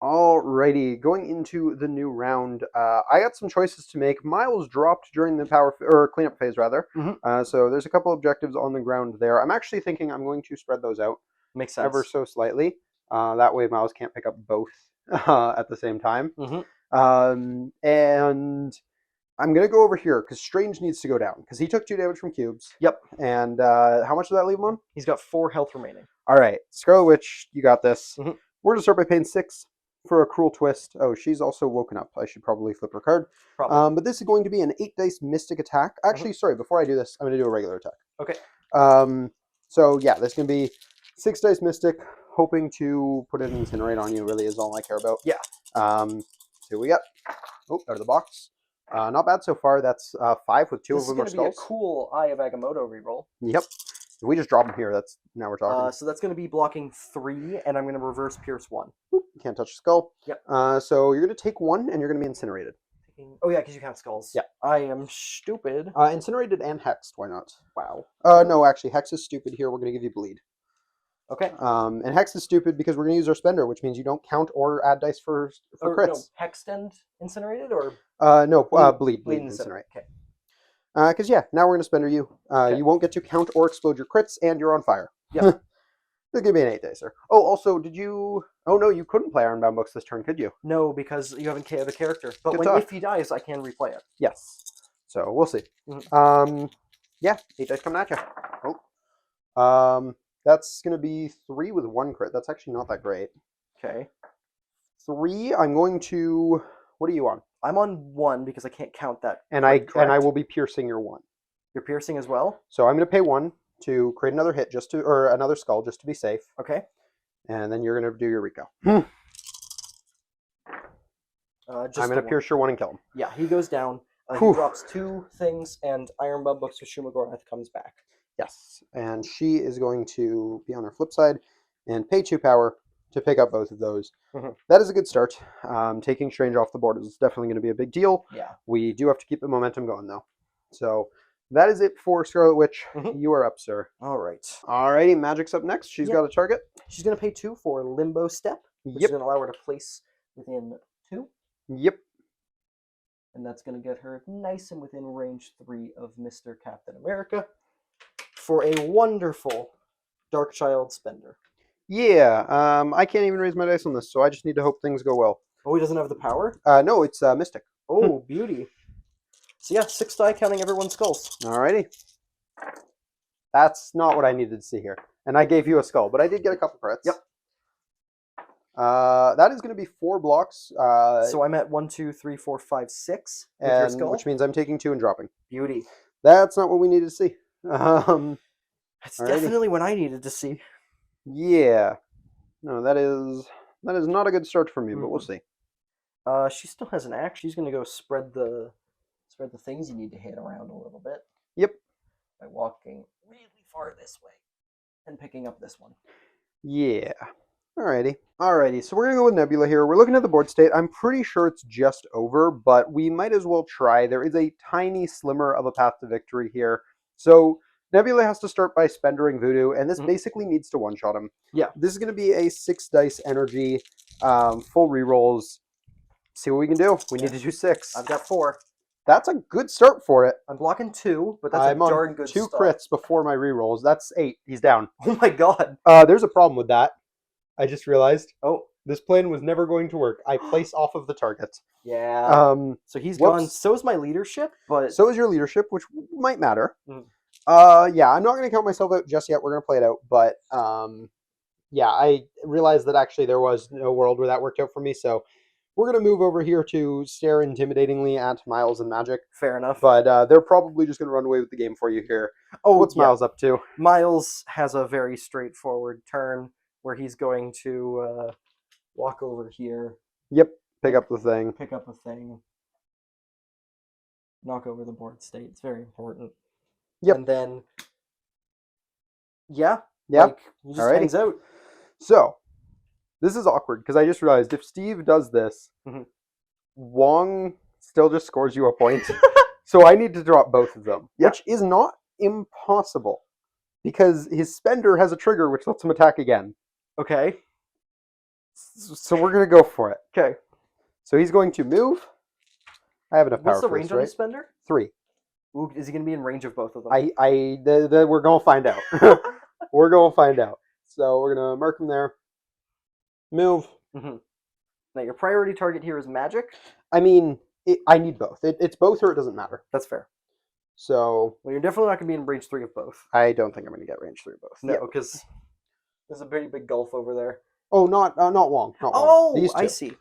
Speaker 1: Alrighty, going into the new round, I got some choices to make. Miles dropped during the cleanup phase, rather. So there's a couple objectives on the ground there. I'm actually thinking I'm going to spread those out
Speaker 2: Makes sense.
Speaker 1: ever so slightly. That way Miles can't pick up both at the same time. And I'm going to go over here because Strange needs to go down because he took 2 damage from cubes.
Speaker 2: Yep.
Speaker 1: And how much did that leave him on?
Speaker 2: He's got 4 health remaining.
Speaker 1: All right, Scarlet Witch, you got this. We're going to start by paying 6 for a cruel twist. Oh, she's also woken up. I should probably flip her card. But this is going to be an 8 dice mystic attack. Actually, sorry, before I do this, I'm going to do a regular attack.
Speaker 2: Okay.
Speaker 1: So yeah, this can be 6 dice mystic, hoping to put an incinerate on you really is all I care about.
Speaker 2: Yeah.
Speaker 1: So we got, out of the box. Not bad so far. That's 5 with 2 of them are
Speaker 2: This is going to be
Speaker 1: skulls.
Speaker 2: a cool Eye of Agamotto reroll.
Speaker 1: Yep. If we just drop them here, now we're talking.
Speaker 2: So that's going to be blocking 3, and I'm going to reverse pierce 1.
Speaker 1: Can't touch the skull.
Speaker 2: Yep.
Speaker 1: So you're going to take 1, and you're going to be incinerated.
Speaker 2: Oh yeah, because you have skulls.
Speaker 1: Yeah.
Speaker 2: I am stupid.
Speaker 1: Incinerated and hexed. Why not?
Speaker 2: Wow.
Speaker 1: No, actually, hex is stupid here. We're going to give you bleed.
Speaker 2: Okay.
Speaker 1: And hex is stupid because we're going to use our spender, which means you don't count or add dice for crits.
Speaker 2: No, hexed and incinerated, or
Speaker 1: no, bleed incinerate.
Speaker 2: Okay.
Speaker 1: Because yeah, now we're going to spender you.
Speaker 2: Okay.
Speaker 1: You won't get to count or explode your crits, and you're on fire.
Speaker 2: Yeah.
Speaker 1: This is going to be an 8 dicer. Oh, also, did you... Oh, no, you couldn't play Ironbound Books this turn, could you?
Speaker 2: No, because you haven't KO'd the character. But if he dies, I can replay it.
Speaker 1: Yes. So, we'll see. Yeah, 8 dice coming at you. Oh. That's going to be 3 with 1 crit. That's actually not that great.
Speaker 2: Okay.
Speaker 1: 3, I'm going to... What are you on?
Speaker 2: I'm on 1 because I can't count that.
Speaker 1: And I will be piercing your 1.
Speaker 2: You're piercing as well?
Speaker 1: So I'm going to pay 1 to create another hit, or another skull, just to be safe.
Speaker 2: Okay.
Speaker 1: And then you're going to do your Rico. I'm going to pierce your 1 and kill him.
Speaker 2: Yeah, he goes down. He drops 2 things, and Ironbound Books with Shumagorath comes back.
Speaker 1: Yes, and she is going to be on her flip side and pay 2 power to pick up both of those. That is a good start. Taking Strange off the board is definitely going to be a big deal.
Speaker 2: Yeah.
Speaker 1: We do have to keep the momentum going, though. So that is it for Scarlet Witch. You are up, sir.
Speaker 2: All right.
Speaker 1: Alrighty, Magik's up next. She's got a target.
Speaker 2: She's going to pay 2 for Limbo Step, which is going to allow her to place within 2.
Speaker 1: Yep.
Speaker 2: And that's going to get her nice and within range 3 of Mr. Captain America for a wonderful Dark Child spender.
Speaker 1: Yeah, I can't even raise my dice on this, so I just need to hope things go well.
Speaker 2: Oh, he doesn't have the power?
Speaker 1: No, it's Mystic.
Speaker 2: Oh, beauty. So yeah, 6 die counting everyone's skulls.
Speaker 1: Alrighty. That's not what I needed to see here. And I gave you a skull, but I did get a couple crits.
Speaker 2: Yep.
Speaker 1: That is going to be 4 blocks.
Speaker 2: So I'm at 1, 2, 3, 4, 5, 6 with your skull.
Speaker 1: Which means I'm taking 2 and dropping.
Speaker 2: Beauty.
Speaker 1: That's not what we needed to see.
Speaker 2: That's
Speaker 1: alrighty.
Speaker 2: definitely what I needed to see.
Speaker 1: Yeah. No, that is not a good start for me, but we'll see.
Speaker 2: She still has an axe. She's gonna go spread the things you need to hit around a little bit.
Speaker 1: Yep.
Speaker 2: By walking really far this way and picking up this one.
Speaker 1: Yeah. Alrighty, so we're going to go with Nebula here. We're looking at the board state. I'm pretty sure it's just over, but we might as well try. There is a tiny slimmer of a path to victory here. So Nebula has to start by spendering Voodoo, and this basically needs to one-shot him.
Speaker 2: Yeah.
Speaker 1: This is going to be a 6 dice energy, full rerolls. See what we can do. We need to do 6.
Speaker 2: I've got 4.
Speaker 1: That's a good start for it.
Speaker 2: I'm blocking 2, but that's
Speaker 1: I'm
Speaker 2: a
Speaker 1: on
Speaker 2: darn good
Speaker 1: 2
Speaker 2: start.
Speaker 1: crits before my rerolls. That's 8. He's down.
Speaker 2: Oh my god.
Speaker 1: There's a problem with that. I just realized.
Speaker 2: Oh.
Speaker 1: This plan was never going to work. I place off of the target.
Speaker 2: Yeah. So he's gone. So is my leadership, but
Speaker 1: so is your leadership, which might matter.
Speaker 2: Mm.
Speaker 1: Yeah, I'm not going to count myself out just yet. We're going to play it out, but yeah, I realized that actually there was no world where that worked out for me. So we're going to move over here to stare intimidatingly at Miles and Magik.
Speaker 2: Fair enough.
Speaker 1: But they're probably just going to run away with the game for you here.
Speaker 2: Oh,
Speaker 1: what's Miles up to?
Speaker 2: Miles has a very straightforward turn where he's going to walk over here.
Speaker 1: Yep, pick up the thing.
Speaker 2: Pick up a thing. Knock over the board state. It's very important.
Speaker 1: Yep.
Speaker 2: And then, yeah.
Speaker 1: Yep.
Speaker 2: He just hangs out.
Speaker 1: So, this is awkward because I just realized if Steve does this, Wong still just scores you a point. So I need to drop both of them, which is not impossible because his spender has a trigger which lets him attack again.
Speaker 2: Okay.
Speaker 1: So we're going to go for it.
Speaker 2: Okay.
Speaker 1: So he's going to move. I have enough power.
Speaker 2: What's the range on his spender?
Speaker 1: 3.
Speaker 2: Ooh, is he going to be in range of both of them?
Speaker 1: We're going to find out. We're going to find out. So we're going to mark him there. Move.
Speaker 2: Now your priority target here is Magik.
Speaker 1: I mean, I need both. It's both or it doesn't matter.
Speaker 2: That's fair.
Speaker 1: So.
Speaker 2: Well, you're definitely not going to be in range 3 of both.
Speaker 1: I don't think I'm going to get range 3 of both.
Speaker 2: No, because there's a pretty big gulf over there.
Speaker 1: Oh, not Wong. Not Wong.
Speaker 2: Oh,
Speaker 1: These two.
Speaker 2: I see.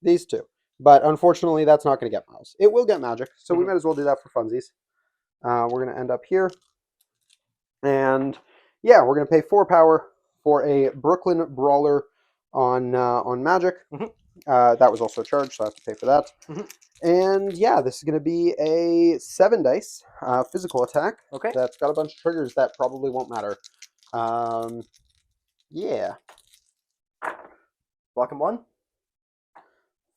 Speaker 1: These 2. But unfortunately, that's not going to get Miles. It will get Magik, so we might as well do that for funsies. We're going to end up here. And yeah, we're going to pay 4 power for a Brooklyn Brawler on Magik. That was also charged, so I have to pay for that. And yeah, this is going to be a 7 dice physical attack.
Speaker 2: Okay.
Speaker 1: That's got a bunch of triggers that probably won't matter. Yeah.
Speaker 2: Block him 1.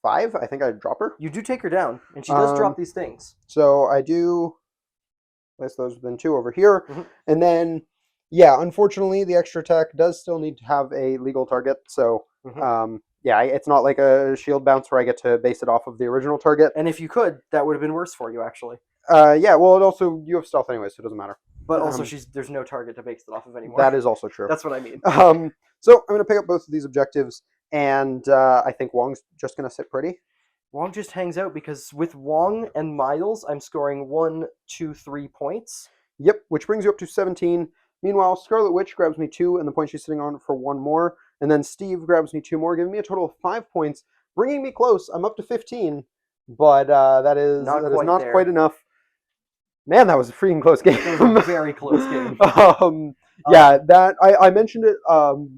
Speaker 1: 5. I think I drop her.
Speaker 2: You do take her down, and she does drop these things.
Speaker 1: So I do place those within 2 over here, and then yeah, unfortunately, the extra attack does still need to have a legal target. So yeah, it's not like a shield bounce where I get to base it off of the original target.
Speaker 2: And if you could, that would have been worse for you, actually.
Speaker 1: Yeah, well, it also, you have stealth anyway, so it doesn't matter.
Speaker 2: But also, there's no target to base it off of anymore.
Speaker 1: That is also true.
Speaker 2: That's what I mean.
Speaker 1: So I'm going to pick up both of these objectives, and I think Wong's just going to sit pretty.
Speaker 2: Wong just hangs out because with Wong and Miles, I'm scoring 1, 2, 3 points.
Speaker 1: Yep, which brings you up to 17. Meanwhile, Scarlet Witch grabs me 2, and the point she's sitting on for 1 more. And then Steve grabs me 2 more, giving me a total of 5 points, bringing me close. I'm up to 15, but that is not quite enough. Man, that was a freaking close game.
Speaker 2: That was a very close game.
Speaker 1: Yeah, that I mentioned it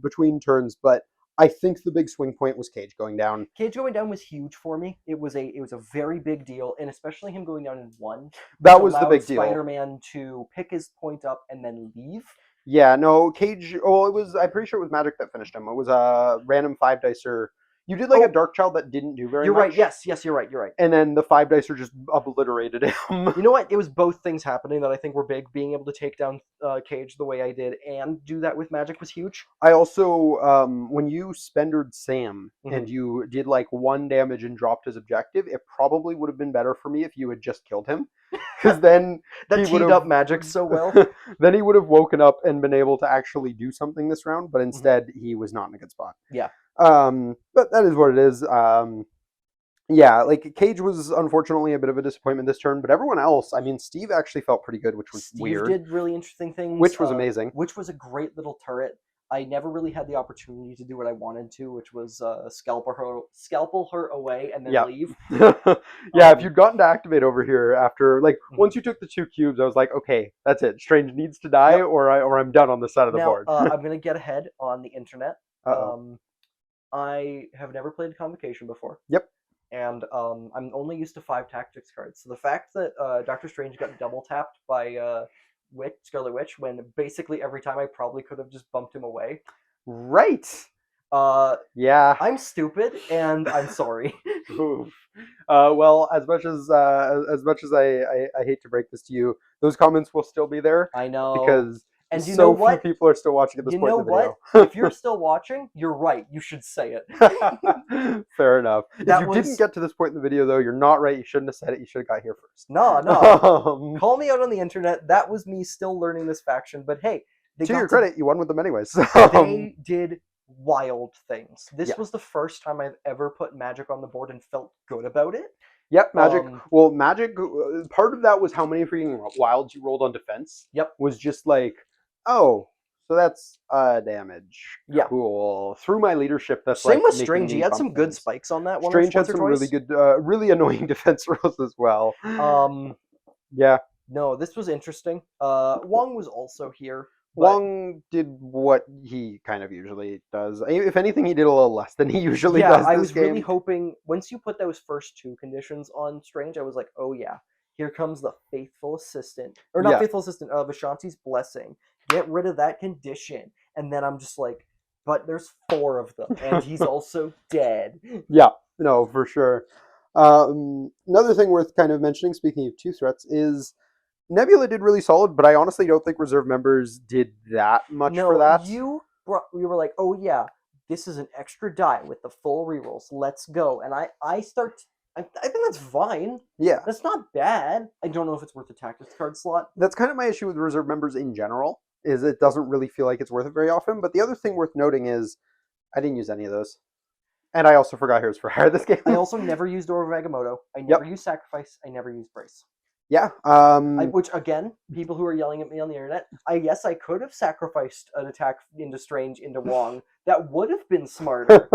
Speaker 1: between turns, but I think the big swing point was Cage going down.
Speaker 2: Cage going down was huge for me. It was a very big deal, and especially him going down in 1.
Speaker 1: That was the big deal.
Speaker 2: Spider-Man to pick his point up and then leave.
Speaker 1: Yeah, no, Cage. Oh, I'm pretty sure it was Magik that finished him. It was a random 5 dicer. You did like
Speaker 2: Oh.
Speaker 1: a Dark Child that didn't do very
Speaker 2: You're
Speaker 1: much.
Speaker 2: right. Yes, you're right.
Speaker 1: And then the 5 dice are just obliterated him.
Speaker 2: You know what? It was both things happening that I think were big. Being able to take down Cage the way I did and do that with Magik was huge.
Speaker 1: I also, when you spendered Sam
Speaker 2: Mhm.
Speaker 1: and you did like 1 damage and dropped his objective, it probably would have been better for me if you had just killed him. Because then
Speaker 2: That
Speaker 1: he
Speaker 2: teed
Speaker 1: would've-
Speaker 2: up Magik so well.
Speaker 1: then he would have woken up and been able to actually do something this round, but instead he was not in a good spot.
Speaker 2: Yeah.
Speaker 1: But that is what it is. Yeah, like Cage was unfortunately a bit of a disappointment this turn, but everyone else, I mean, Steve actually felt pretty good, which was
Speaker 2: Steve
Speaker 1: weird.
Speaker 2: did really interesting things.
Speaker 1: Which was amazing.
Speaker 2: Which was a great little turret. I never really had the opportunity to do what I wanted to, which was scalpel her away and then leave.
Speaker 1: Yeah, if you'd gotten to activate over here after, like, once you took the 2 cubes, I was like, okay, that's it. Strange needs to die, or I'm done on this side of the board.
Speaker 2: I'm gonna get ahead on the internet.
Speaker 1: Uh-oh.
Speaker 2: I have never played Convocation before.
Speaker 1: Yep.
Speaker 2: And I'm only used to 5 tactics cards. So the fact that Doctor Strange got double tapped by Scarlet Witch, when basically every time I probably could have just bumped him away.
Speaker 1: Right.
Speaker 2: Yeah. I'm stupid, and I'm sorry.
Speaker 1: Well, as much as I hate to break this to you, those comments will still be there.
Speaker 2: I know.
Speaker 1: Because
Speaker 2: and you
Speaker 1: so
Speaker 2: know what?
Speaker 1: few people are still watching at this point in the video.
Speaker 2: If you're still watching, you're right. You should say it.
Speaker 1: Fair enough.
Speaker 2: That
Speaker 1: if you didn't get to this point in the video, though, you're not right. You shouldn't have said it. You should have got here first.
Speaker 2: No. Call me out on the internet. That was me still learning this faction. But hey,
Speaker 1: to your credit, you won with them anyways.
Speaker 2: They did wild things. This was the first time I've ever put Magik on the board and felt good about it.
Speaker 1: Yep, Magik. Well, Magik, part of that was how many freaking wilds you rolled on defense.
Speaker 2: Yep.
Speaker 1: Was just like, oh, so that's damage.
Speaker 2: Yeah.
Speaker 1: Cool. Through my leadership, that's
Speaker 2: Same
Speaker 1: like
Speaker 2: with Strange. He had some good spikes on that one.
Speaker 1: Strange had some really good, really annoying defense rolls as well. Yeah.
Speaker 2: No, this was interesting. Wong was also here.
Speaker 1: Wong did what he kind of usually does. If anything, he did a little less than he usually does.
Speaker 2: Yeah, I was really hoping, once you put those first 2 conditions on Strange, I was like, oh yeah, here comes the faithful assistant. Or not faithful assistant, Vishanti's Blessing. Get rid of that condition. And then I'm just like, but there's 4 of them, and he's also dead.
Speaker 1: Yeah, no, for sure. Another thing worth kind of mentioning, speaking of 2 threats, is Nebula did really solid, but I honestly don't think reserve members did that much for that.
Speaker 2: You were like, oh yeah, this is an extra die with the full rerolls. Let's go. And I think that's fine.
Speaker 1: Yeah.
Speaker 2: That's not bad. I don't know if it's worth a tactics card slot.
Speaker 1: That's kind of my issue with reserve members in general, is it doesn't really feel like it's worth it very often. But the other thing worth noting is I didn't use any of those. And I also forgot Heroes for Hire this game.
Speaker 2: I also never used Door of Agamotto. I never used Sacrifice. I never used Brace.
Speaker 1: Yeah.
Speaker 2: Which, again, people who are yelling at me on the internet, yes, I could have sacrificed an attack into Strange into Wong. That would have been smarter.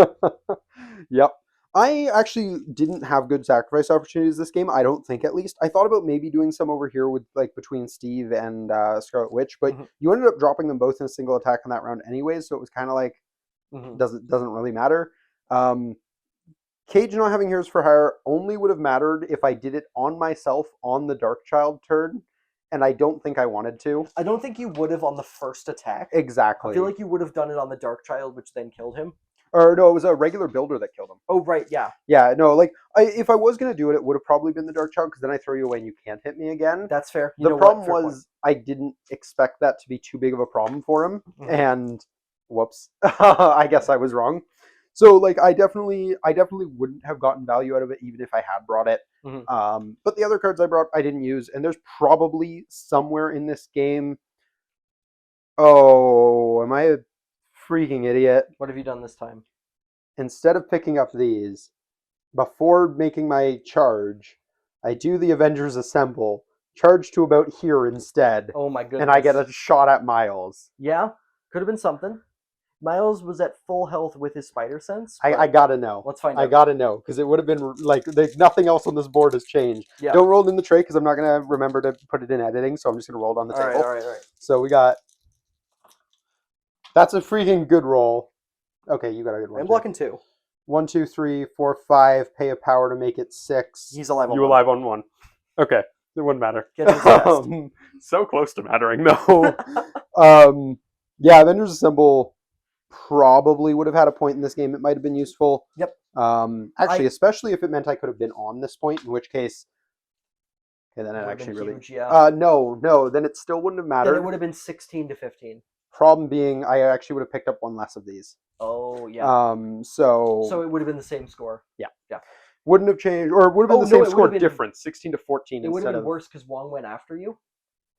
Speaker 1: Yep. I actually didn't have good sacrifice opportunities this game. I don't think, at least. I thought about maybe doing some over here with between Steve and Scarlet Witch, but you ended up dropping them both in a single attack in that round anyways, so it was kind of like doesn't really matter. Cage not having Heroes for Hire only would have mattered if I did it on myself on the Dark Child turn, and I don't think I wanted to.
Speaker 2: I don't think you would have on the first attack.
Speaker 1: Exactly.
Speaker 2: I feel like you would have done it on the Dark Child, which then killed him.
Speaker 1: Or no, it was a regular builder that killed him.
Speaker 2: Oh, right, yeah.
Speaker 1: Yeah, no, like, if I was going to do it, it would have probably been the Dark Child, because then I throw you away and you can't hit me again.
Speaker 2: That's fair.
Speaker 1: The problem was I didn't expect that to be too big of a problem for him, and whoops, I guess I was wrong. So, like, I definitely wouldn't have gotten value out of it even if I had brought it. But the other cards I brought, I didn't use, and there's probably somewhere in this game. Oh, am I a freaking idiot?
Speaker 2: What have you done this time?
Speaker 1: Instead of picking up these, before making my charge, I do the Avengers Assemble, charge to about here instead.
Speaker 2: Oh my goodness.
Speaker 1: And I get a shot at Miles.
Speaker 2: Yeah, could have been something. Miles was at full health with his spider sense.
Speaker 1: I gotta know.
Speaker 2: Let's find out.
Speaker 1: I gotta know, because it would have been like nothing else on this board has changed.
Speaker 2: Yeah.
Speaker 1: Don't roll it in the tray, because I'm not gonna remember to put it in editing, so I'm just gonna roll it on the table.
Speaker 2: All right.
Speaker 1: So we got. That's a freaking good roll. Okay, you got a good one.
Speaker 2: I'm blocking 2.
Speaker 1: 1, 2, 3, 4, 5. Pay a power to make it 6.
Speaker 2: He's alive on
Speaker 1: You
Speaker 2: 1.
Speaker 1: alive on 1. Okay, it wouldn't matter.
Speaker 2: Get his best.
Speaker 1: So close to mattering, though. Yeah, Avengers Assemble probably would have had a point in this game. It might have been useful.
Speaker 2: Yep.
Speaker 1: Actually, especially if it meant I could have been on this point, in which case, okay, then it
Speaker 2: Would've been
Speaker 1: actually really,
Speaker 2: huge, yeah.
Speaker 1: no, then it still wouldn't have
Speaker 2: Then
Speaker 1: mattered.
Speaker 2: it would have been 16 to 15.
Speaker 1: Problem being, I actually would have picked up one less of these.
Speaker 2: Oh yeah.
Speaker 1: So
Speaker 2: So it would have been the same score.
Speaker 1: yeah,
Speaker 2: Yeah.
Speaker 1: wouldn't have changed, or it would have been
Speaker 2: Oh,
Speaker 1: the
Speaker 2: no,
Speaker 1: same
Speaker 2: it would
Speaker 1: score
Speaker 2: have been-
Speaker 1: difference, 16 to 14
Speaker 2: It would have
Speaker 1: instead
Speaker 2: been
Speaker 1: of
Speaker 2: worse because Wong went after you.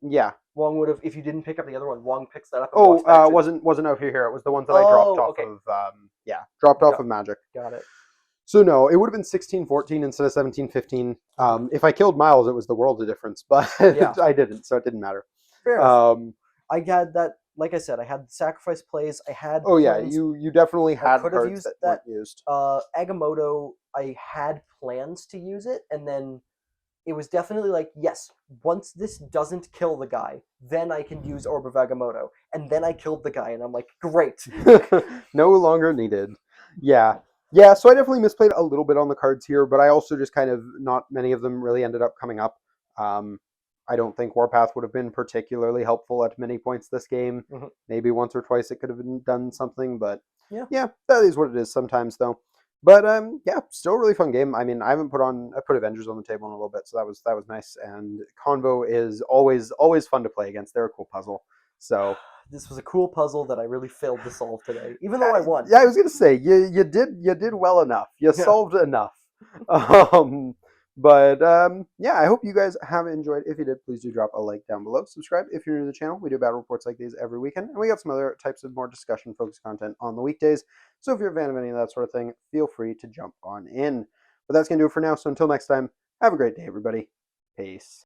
Speaker 1: yeah.
Speaker 2: Wong would have, if you didn't pick up the other one, Wong picks that up and walks back
Speaker 1: Oh,
Speaker 2: to...
Speaker 1: wasn't over here. It was the ones that I dropped off
Speaker 2: okay.
Speaker 1: of. Dropped off
Speaker 2: Got-
Speaker 1: of Magik.
Speaker 2: Got it.
Speaker 1: So no, it would have been 16-14 instead of 17-15. If I killed Miles, it was the world of difference, but
Speaker 2: Yeah.
Speaker 1: I didn't, so it didn't matter.
Speaker 2: Fair enough. I had that, like I said, I had sacrifice plays. I had.
Speaker 1: Oh yeah,
Speaker 2: plans.
Speaker 1: you definitely had
Speaker 2: could have
Speaker 1: cards
Speaker 2: used
Speaker 1: that
Speaker 2: that.
Speaker 1: weren't used.
Speaker 2: Agamotto, I had plans to use it, and then it was definitely like, yes, once this doesn't kill the guy, then I can use Orb of Agamotto. And then I killed the guy, and I'm like, great.
Speaker 1: No longer needed. Yeah. Yeah, so I definitely misplayed a little bit on the cards here, but I also just kind of, not many of them really ended up coming up. I don't think Warpath would have been particularly helpful at many points this game.
Speaker 2: Mhm.
Speaker 1: Maybe once or twice it could have done something, but
Speaker 2: yeah,
Speaker 1: that is what it is sometimes, though. But yeah, still a really fun game. I mean, I put Avengers on the table in a little bit, so that was nice. And Convo is always fun to play against. They're a cool puzzle. So
Speaker 2: this was a cool puzzle that I really failed to solve today, even though I won.
Speaker 1: Yeah, I was gonna say you did well enough. You solved enough. Yeah, I hope you guys have enjoyed. If you did, please do drop a like down below. Subscribe if you're new to the channel. We do battle reports like these every weekend, and we got some other types of more discussion-focused content on the weekdays. So if you're a fan of any of that sort of thing, feel free to jump on in. But that's gonna do it for now. So until next time, have a great day, everybody. Peace.